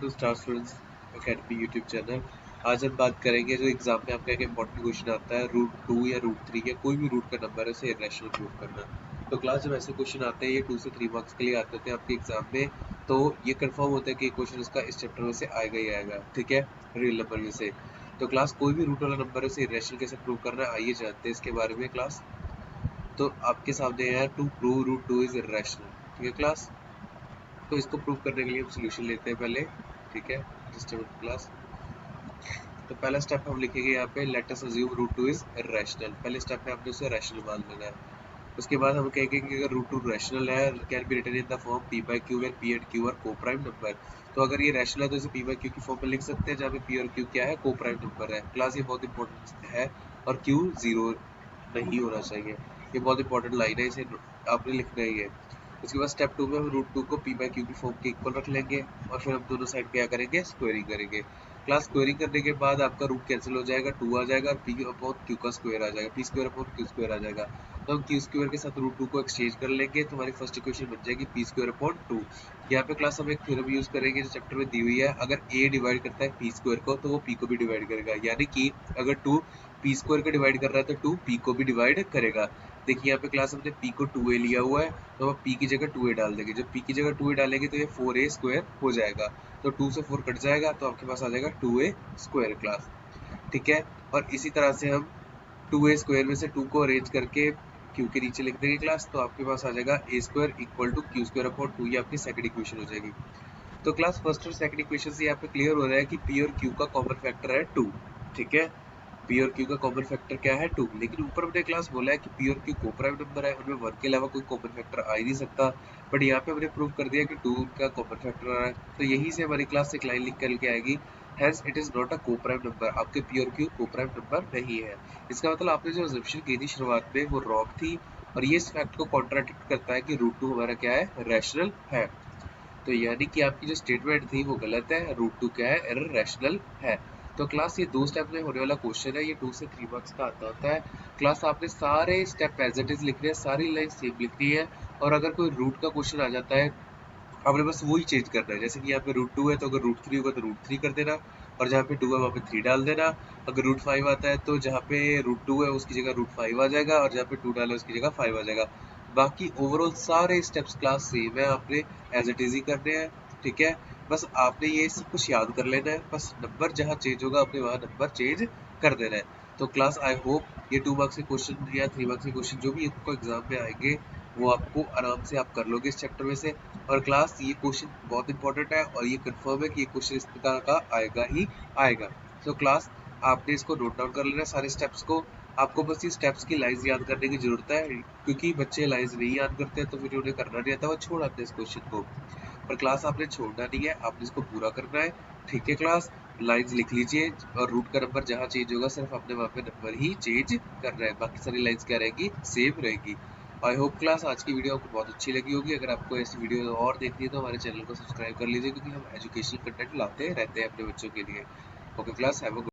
To star students academy YouTube channel. आज हम बात करेंगे जो एग्जाम में आपका एक इंपॉर्टेंट क्वेश्चन आता है, रूट 2 या रूट 3 या कोई भी रूट का नंबर है उसे इरेशनल प्रूव करना। तो क्लास जब ऐसे क्वेश्चन आते हैं, ये 2 से 3 मार्क्स के लिए आते थे आपके एग्जाम में, तो ये कंफर्म होता है कि क्वेश्चन इसका इस चैप्टर में से आएगा ही आएगा, ठीक है, रियल नंबर में से। तो क्लास कोई भी रूट वाला नंबर है उसे इरेशनल कैसे प्रूव करना है, आइए जानते हैं इसके बारे में क्लास। तो आपके सामने है to prove root 2 is irrational, ठीक है क्लास। तो इसको प्रूव करने के लिए हम सोल्यूशन लेते हैं पहले, ठीक है, सिस्टम ऑफ क्लास। तो पहला स्टेप हम लिखेंगे यहाँ पे let us assume root 2 is rational. पहले स्टेप में हमने उसे रैशनल मान लेना है। उसके बाद हम कहेंगे कि अगर रूट 2 रैशनल है, can be written in the form p by q where p and q are co-prime number. तो अगर ये रैशनल है तो इसे p by q की फॉर्म में लिख सकते हैं, जहाँ पे p और q क्या है, co-prime नंबर है। क्लास ये बहुत इंपॉर्टेंट है, और q जीरो नहीं होना चाहिए। ये बहुत इंपॉर्टेंट लाइन है, इसे आपने लिखना ही है। उसके बाद स्टेप 2 में हम रूट 2 को p by q की फॉर्म के इक्वल रख लेंगे, और फिर हम दोनों साइड क्या करेंगे, स्क्वेयरिंग करेंगे। क्लास स्क्वेयरिंग करने के बाद आपका रूट कैंसिल हो जाएगा, 2 आ जाएगा, और p अपॉन q का स्क्वायर आ जाएगा, p square upon q square आ जाएगा। तो हम q स्क्वायर के साथ रूट 2 को एक्सचेंज कर लेंगे, तो हमारी फर्स्ट इक्वेशन बन जाएगी p स्क्वायर अपॉन 2। यहाँ पे क्लास हम एक थ्योरम यूज करेंगे जो चैप्टर में दी हुई है, अगर a डिवाइड करता है p स्क्वायर को तो वो p को भी डिवाइड करेगा, यानी कि अगर 2 p स्क्वायर को डिवाइड कर रहा है तो 2 p को भी डिवाइड करेगा। देखिए यहाँ पे क्लास हमने p को 2a लिया हुआ है, तो हम p की जगह 2a डाल देंगे। जब p की जगह 2a डालेंगे तो ये 4a स्क्वायर हो जाएगा, तो 2 से 4 कट जाएगा, तो आपके पास आ जाएगा 2a स्क्वायर क्लास, ठीक है। और इसी तरह से हम 2a स्क्वायर में से 2 को अरेंज करके q के नीचे लिख देंगे क्लास, तो आपके पास आ जाएगा a square equal to q square upon 2। ये आपकी सेकंड इक्वेशन हो जाएगी। तो क्लास फर्स्ट और सेकंड इक्वेशन से यहाँ पे क्लियर हो रहा है कि p और q का कॉमन फैक्टर है 2, ठीक है। p और q का कॉमन फैक्टर क्या है, 2। लेकिन ऊपर हमने क्लास बोला है कि p और q कोप्राइम नंबर है, उनमें 1 के अलावा कोई कॉमन फैक्टर आ ही नहीं सकता, बट यहाँ पे हमने प्रूव कर दिया कि 2 का कॉमन फैक्टर आ रहा है। तो यही से हमारी क्लास एक लाइन लिख करके आएगी, hence it is not a coprime number. आपके p और q कोप्राइम नंबर नहीं है। इसका मतलब आपने जो अजम्पशन की थी शुरुआत में वो रॉन्ग थी, और ये इस फैक्ट को कॉन्ट्राडिक्ट करता है कि रूट 2 हमारा क्या है, रैशनल है। तो यानी कि आपकी जो स्टेटमेंट थी वो गलत है, रूट 2 क्या है, एरर रैशनल है। तो क्लास ये 2 स्टेप में होने वाला क्वेश्चन है, ये 2 से 3 मार्क्स का आता होता है। क्लास आपने सारे स्टेप एज इट इज लिखने हैं, सारी लाइन सेम लिखनी है, और अगर कोई रूट का क्वेश्चन आ जाता है आपने बस वही चेंज करना है। जैसे कि यहाँ पे रूट 2 है तो अगर रूट 3 होगा तो रूट 3 कर देना, और जहाँ पे 2 है वहाँ पे 3 डाल देना। अगर रूट 5 आता है तो जहाँ पे रूट 2 है उसकी जगह रूट 5 आ जाएगा, और जहाँ पे 2 डाला है उसकी जगह 5 आ जाएगा। बाकी ओवरऑल सारे स्टेप्स क्लास सेम है, आपने एज इट इज ही करने हैं, ठीक है। बस आपने ये सब कुछ याद कर लेना है, बस नंबर जहाँ चेंज होगा आपने वहाँ नंबर चेंज कर देना है। तो क्लास आई होप ये 2 मार्क्स के क्वेश्चन या 3 मार्क्स के क्वेश्चन जो भी आपको एग्जाम में आएंगे वो आपको आराम से आप कर लोगे इस चैप्टर में से। और क्लास ये क्वेश्चन बहुत इंपॉर्टेंट है, और ये कंफर्म है कि ये क्वेश्चन इस प्रकार का आएगा ही आएगा। तो क्लास आपने इसको नोट डाउन कर लेना है सारे स्टेप्स को। आपको बस ये स्टेप्स की लाइंस याद करने की जरूरत है, क्योंकि बच्चे लाइंस नहीं याद करते तो फिर उन्हें करना नहीं आता, वो छोड़ आते हैं इस क्वेश्चन को। पर क्लास आपने छोड़ना नहीं है, आपने इसको पूरा करना है, ठीक है क्लास। लाइंस लिख लीजिए, और रूट का नंबर जहाँ चेंज होगा सिर्फ आपने वहाँ पे नंबर ही चेंज करना है, बाकी सारी लाइंस क्या रहेगी, सेम रहेगी। आई होप क्लास आज की वीडियो आपको बहुत अच्छी लगी होगी। अगर आपको ऐसी वीडियो और देखनी है तो हमारे चैनल को सब्सक्राइब कर लीजिए, क्योंकि हम एजुकेशनल कंटेंट लाते रहते हैं अपने बच्चों के लिए। Okay class, have a good